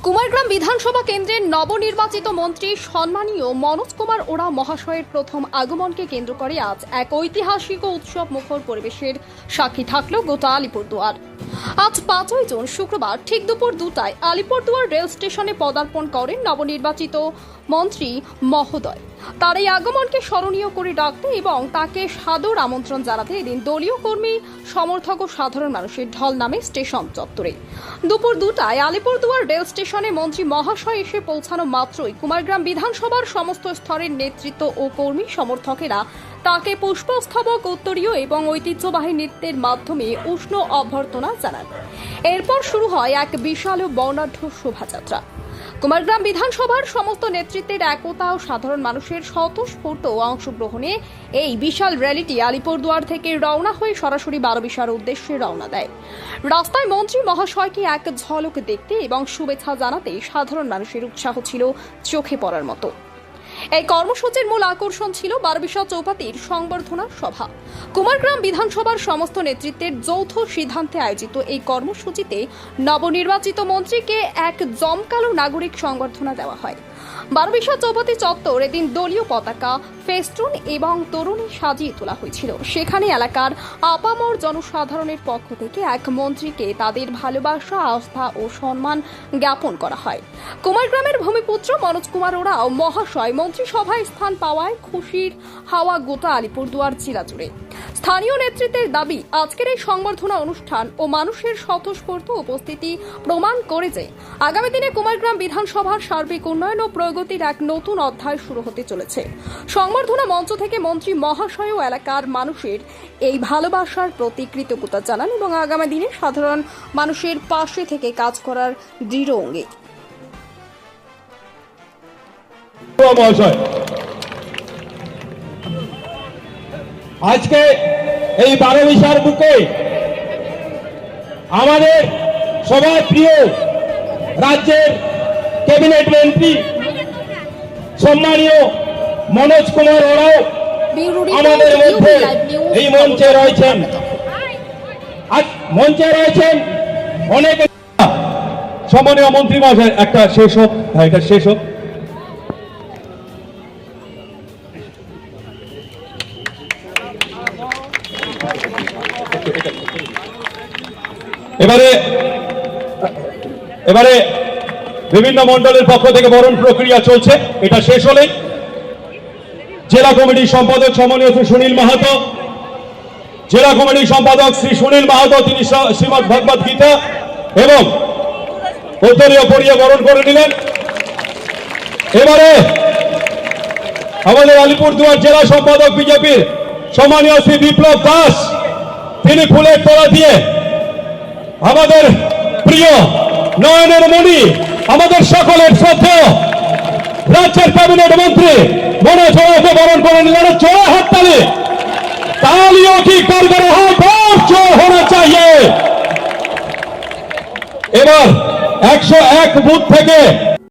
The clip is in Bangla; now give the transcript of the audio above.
কুমারগ্রাম বিধানসভা কেন্দ্রের নবনির্বাচিত মন্ত্রী সম্মানীয় মনোজ কুমার ওরা মহাশয়ের প্রথম আগমনকে কেন্দ্র করে আজ এক ঐতিহাসিক ও উৎসব মুখর পরিবেশের সাক্ষী থাকল গোটা আলিপুরদুয়ার। আজ 5ই জুন শুক্রবার ঠিক দুপুর 2টায় আলিপুরদুয়ার রেল স্টেশনে পদার্পণ করেন নবনির্বাচিত মন্ত্রী মহোদয়। তার এই আগমনকে স্মরণীয় করে রাখতে এবং তাকে সাদর আমন্ত্রণ জানাতে এদিন দলীয় কর্মী, সমর্থক ও সাধারণ মানুষের ঢল নামে স্টেশন চত্বরে। দুপুর 2টায় আলিপুরদুয়ার রেল স্টেশনে মন্ত্রী মহাশয় এসে পৌঁছানো মাত্রই কুমারগ্রাম বিধানসভার সমস্ত স্তরের নেতৃত্ব ও কর্মী সমর্থকেরা তাকে পুষ্পস্তবক, উত্তরীয় এবং ঐতিহ্যবাহী নৃত্যের মাধ্যমে উষ্ণ অভ্যর্থনা জানান। এরপর শুরু হয় এক বিশাল ও বর্ণাঢ্য শোভাযাত্রা। কুমারগ্রাম বিধানসভার সমস্ত নেতৃত্বের একতা ও সাধারণ মানুষের স্বতঃস্ফূর্ত অংশগ্রহণে এই বিশাল র্যালিটি আলিপুরদুয়ার থেকে রওনা হয়ে সরাসরি বারোবিশার উদ্দেশ্যে রওনা দেয়। রাস্তায় মন্ত্রী মহাশয়কে এক ঝলক দেখতে এবং শুভেচ্ছা জানাতে সাধারণ মানুষের উৎসাহ ছিল চোখে পড়ার মতো। এই কর্মসূচির মূল আকর্ষণ ছিল বারোবিশা চৌপাতির সংবর্ধনা সভা। কুমারগ্রাম বিধানসভার সমস্ত নেতৃত্বের যৌথ সিদ্ধান্তে আয়োজিত এই কর্মসূচিতে নবনির্বাচিত মন্ত্রীকে এক জমকালো নাগরিক সংবর্ধনা দেওয়া হয়। বারোবিশা চৌপাতি চত্বর এদিন দলীয় পতাকা, ফেস্টুন এবং তরুণী সাজিয়ে তোলা হয়েছিল। সেখানে এলাকার আপামর জনসাধারণের পক্ষ থেকে এক মন্ত্রীকে তাদের ভালোবাসা, আস্থা ও সম্মান জ্ঞাপন করা হয়। কুমারগ্রামের ভূমিপুত্র মনোজ কুমার ওরাও মহাশয় মন্ত্রিসভায় স্থান পাওয়ায় খুশির হাওয়া গোটা আলিপুরদুয়ার জেলা জুড়ে। স্থানীয় নেতৃত্বের দাবি, আজকের এই সংবর্ধনা অনুষ্ঠান ও মানুষের স্বতঃস্ফূর্ত উপস্থিতি প্রমাণ করে যে আগামী দিনে কুমারগ্রাম বিধানসভার সার্বিক উন্নয়ন ও প্রগতির এক নতুন অধ্যায় শুরু হতে চলেছে। সংবর্ধনা মঞ্চ থেকে মন্ত্রী মহাশয় ও এলাকার মানুষের এই ভালোবাসার প্রতি কৃতজ্ঞতা জানান এবং আগামী দিনে সাধারণ মানুষের পাশে থেকে কাজ করার দৃঢ় অঙ্গীকার। আজকে এই বারোবিশার বুকে আমাদের সবার প্রিয় রাজ্যের ক্যাবিনেট মন্ত্রী সম্মানীয় মনোজ কুমার ওরাও আমাদের মধ্যে এই মঞ্চে রয়েছেন। অনেক সম্মানীয় মন্ত্রী মহাশয়, একটা শেষ হোক, এটা শেষ হোক। এবারে বিভিন্ন মন্ডলের পক্ষ থেকে বরণ প্রক্রিয়া চলছে। এটা শেষ হলেই জেলা কমিটির সম্পাদক সম্মানীয় শ্রী সুনীল মাহাতো, জেলা কমিটির সম্পাদক শ্রী সুনীল মাহাতো, তিনি শ্রীমদ ভগবত গীতা এবং উত্তরীয় পড়িয়ে বরণ করে নিলেন। এবারে আমাদের আলিপুরদুয়ার জেলা সম্পাদক বিজেপির সম্মানীয় শ্রী বিপ্লব দাস, তিনি ফুলের তোড়া দিয়ে আমাদের প্রিয় নয়নের মণি, আমাদের সকলের শ্রদ্ধেয় রাজ্যের ক্যাবিনেট মন্ত্রী মনোজ ওরাওকে বরণ করে নিলেন। জোরে হাততালি, তালিयों की गड़गड़ाहट बहुत जोर होना चाहिए। এবার 101 বুথ থেকে